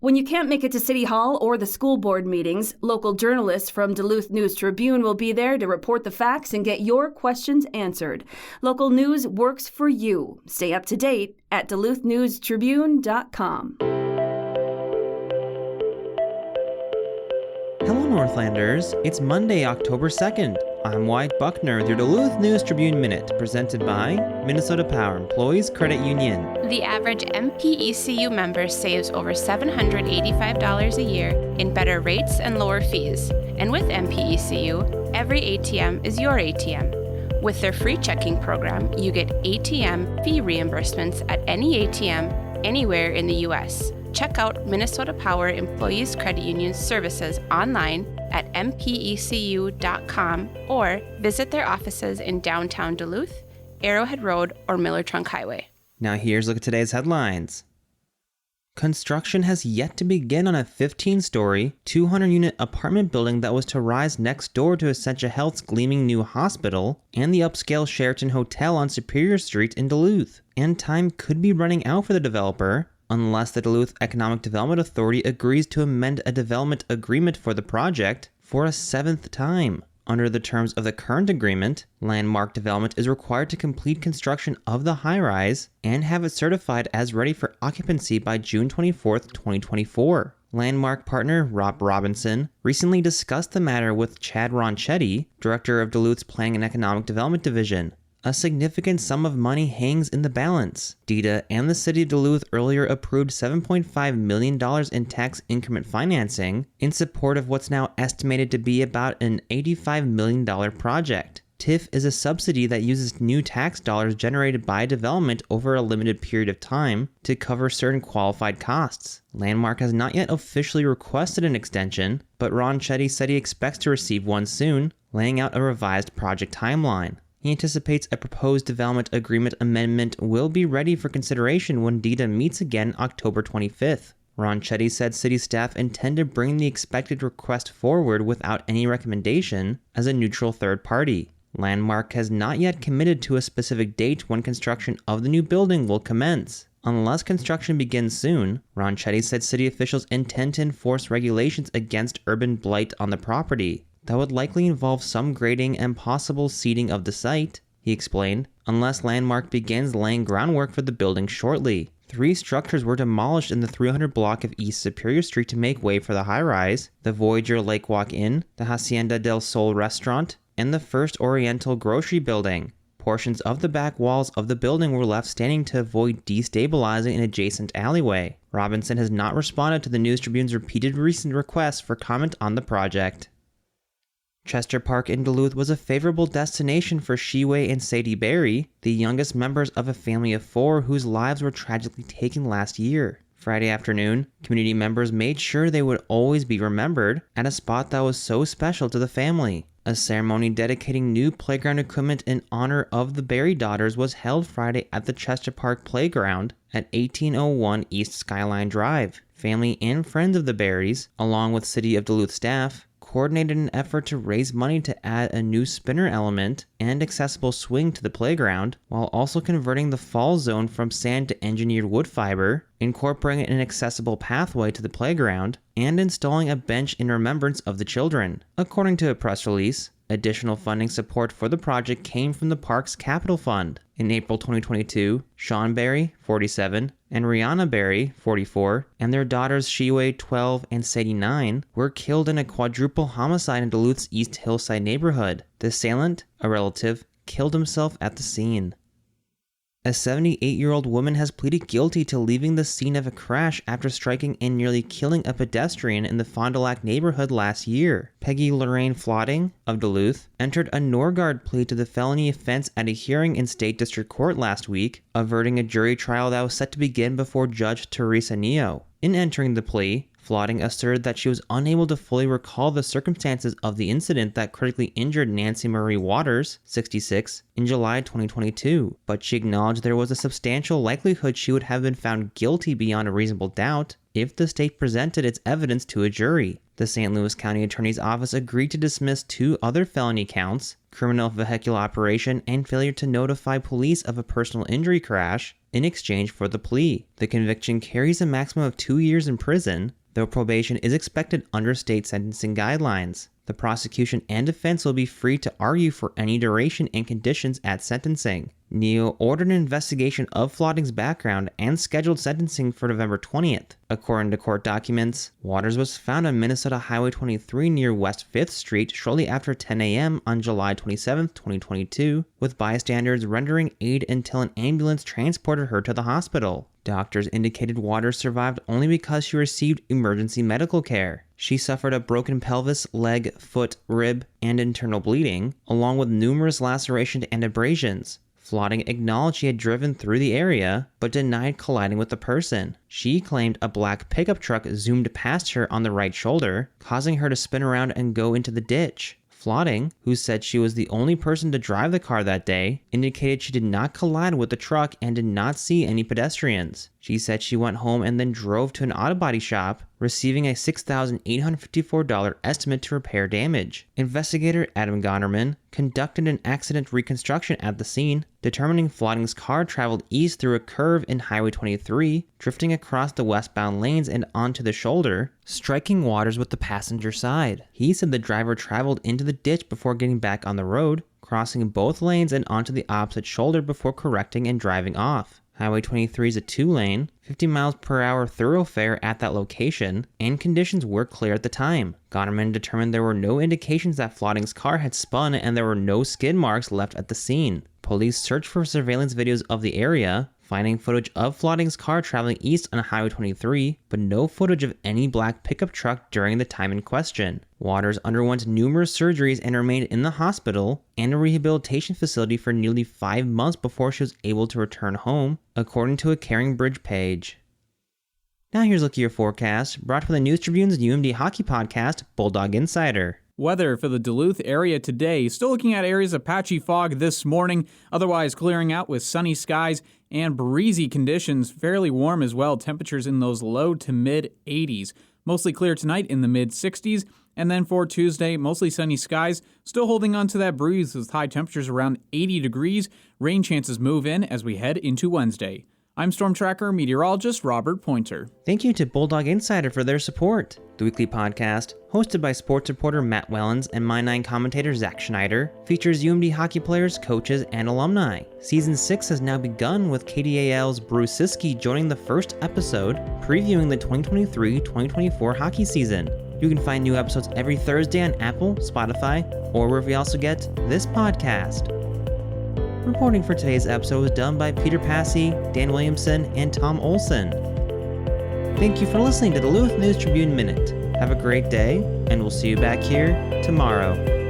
When you can't make it to City Hall or the school board meetings, local journalists from Duluth News Tribune will be there to report the facts and get your questions answered. Local news works for you. Stay up to date at duluthnewstribune.com. Hello, Northlanders. It's Monday, October 2nd. I'm Wyatt Buckner with your Duluth News Tribune Minute, presented by Minnesota Power Employees Credit Union. The average MPECU member saves over $785 a year in better rates and lower fees. And with MPECU, every ATM is your ATM. With their free checking program, you get ATM fee reimbursements at any ATM anywhere in the U.S. Check out Minnesota Power Employees Credit Union's services online at mpecu.com or visit their offices in downtown Duluth, Arrowhead Road, or Miller Trunk Highway. Now here's a look at today's headlines. Construction has yet to begin on a 15-story, 200-unit apartment building that was to rise next door to Essentia Health's gleaming new hospital and the upscale Sheraton Hotel on Superior Street in Duluth. And time could be running out for the developer unless the Duluth Economic Development Authority agrees to amend a development agreement for the project for a 7th time. Under the terms of the current agreement, Landmark Development is required to complete construction of the high-rise and have it certified as ready for occupancy by June 24, 2024. Landmark partner Rob Robinson recently discussed the matter with Chad Ronchetti, director of Duluth's Planning and Economic Development Division. A significant sum of money hangs in the balance. DEDA and the City of Duluth earlier approved $7.5 million in tax increment financing in support of what's now estimated to be about an $85 million project. TIF is a subsidy that uses new tax dollars generated by development over a limited period of time to cover certain qualified costs. Landmark has not yet officially requested an extension, but Ron Chetty said he expects to receive one soon, laying out a revised project timeline. He anticipates a proposed development agreement amendment will be ready for consideration when DEDA meets again October 25th. Ron Chetty said city staff intend to bring the expected request forward without any recommendation as a neutral third party. Landmark has not yet committed to a specific date when construction of the new building will commence. Unless construction begins soon, Ron Chetty said city officials intend to enforce regulations against urban blight on the property. That would likely involve some grading and possible seeding of the site, he explained, unless Landmark begins laying groundwork for the building shortly. 3 structures were demolished in the 300 block of East Superior Street to make way for the high-rise: the Voyager Lake Walk Inn, the Hacienda del Sol restaurant, and the First Oriental grocery building. Portions of the back walls of the building were left standing to avoid destabilizing an adjacent alleyway. Robinson has not responded to the News Tribune's repeated recent requests for comment on the project. Chester Park in Duluth was a favorable destination for Shiwei and Sadie Berry, the youngest members of a family of 4 whose lives were tragically taken last year. Friday afternoon, community members made sure they would always be remembered at a spot that was so special to the family. A ceremony dedicating new playground equipment in honor of the Berry daughters was held Friday at the Chester Park Playground at 1801 East Skyline Drive. Family and friends of the Berries, along with City of Duluth staff, coordinated an effort to raise money to add a new spinner element and accessible swing to the playground, while also converting the fall zone from sand to engineered wood fiber, incorporating an accessible pathway to the playground, and installing a bench in remembrance of the children. According to a press release, additional funding support for the project came from the park's capital fund. In April 2022, Sean Berry, 47, and Rihanna Berry, 44, and their daughters Shiwei, 12, and Sadie, 9, were killed in a quadruple homicide in Duluth's East Hillside neighborhood. The assailant, a relative, killed himself at the scene. A 78-year-old woman has pleaded guilty to leaving the scene of a crash after striking and nearly killing a pedestrian in the Fond du Lac neighborhood last year. Peggy Lorraine Flotting of Duluth entered a Norgard plea to the felony offense at a hearing in State District Court last week, averting a jury trial that was set to begin before Judge Teresa Neo. In entering the plea, Flotting asserted that she was unable to fully recall the circumstances of the incident that critically injured Nancy Marie Waters, 66, in July 2022, but she acknowledged there was a substantial likelihood she would have been found guilty beyond a reasonable doubt if the state presented its evidence to a jury. The St. Louis County Attorney's Office agreed to dismiss 2 other felony counts, criminal vehicular operation and failure to notify police of a personal injury crash, in exchange for the plea. The conviction carries a maximum of 2 years in prison, though probation is expected under state sentencing guidelines. The prosecution and defense will be free to argue for any duration and conditions at sentencing. Neo ordered an investigation of Flotting's background and scheduled sentencing for November 20th. According to court documents, Waters was found on Minnesota Highway 23 near West 5th Street shortly after 10 a.m. on July 27, 2022, with bystanders rendering aid until an ambulance transported her to the hospital. Doctors indicated Waters survived only because she received emergency medical care. She suffered a broken pelvis, leg, foot, rib, and internal bleeding, along with numerous lacerations and abrasions. Flotting acknowledged she had driven through the area, but denied colliding with the person. She claimed a black pickup truck zoomed past her on the right shoulder, causing her to spin around and go into the ditch. Flotting, who said she was the only person to drive the car that day, indicated she did not collide with the truck and did not see any pedestrians. She said she went home and then drove to an auto body shop, receiving a $6,854 estimate to repair damage. Investigator Adam Gonnerman conducted an accident reconstruction at the scene, determining Flotting's car traveled east through a curve in Highway 23, drifting across the westbound lanes and onto the shoulder, striking Waters with the passenger side. He said the driver traveled into the ditch before getting back on the road, crossing both lanes and onto the opposite shoulder before correcting and driving off. Highway 23 is a 2-lane, 50 miles per hour thoroughfare at that location, and conditions were clear at the time. Gonnerman determined there were no indications that Flotting's car had spun and there were no skid marks left at the scene. Police searched for surveillance videos of the area, finding footage of Flotting's car traveling east on Highway 23, but no footage of any black pickup truck during the time in question. Waters underwent numerous surgeries and remained in the hospital and a rehabilitation facility for nearly 5 months before she was able to return home, according to a Caring Bridge page. Now here's a look at your forecast, brought from the News Tribune's UMD hockey podcast, Bulldog Insider. Weather for the Duluth area today. Still looking at areas of patchy fog this morning, otherwise clearing out with sunny skies and breezy conditions. Fairly warm as well. Temperatures in those low to mid 80s. Mostly clear tonight in the mid 60s. And then for Tuesday, mostly sunny skies. Still holding on to that breeze with high temperatures around 80 degrees. Rain chances move in as we head into Wednesday. I'm Storm Tracker meteorologist Robert Pointer. Thank you to Bulldog Insider for their support. The weekly podcast, hosted by sports reporter Matt Wellens and My 9 commentator Zach Schneider, features UMD hockey players, coaches, and alumni. Season 6 has now begun with KDAL's Bruce Siski joining the first episode, previewing the 2023-2024 hockey season. You can find new episodes every Thursday on Apple, Spotify, or wherever you also get this podcast. Reporting for today's episode was done by Peter Passy, Dan Williamson, and Tom Olson. Thank you for listening to the Duluth News Tribune Minute. Have a great day, and we'll see you back here tomorrow.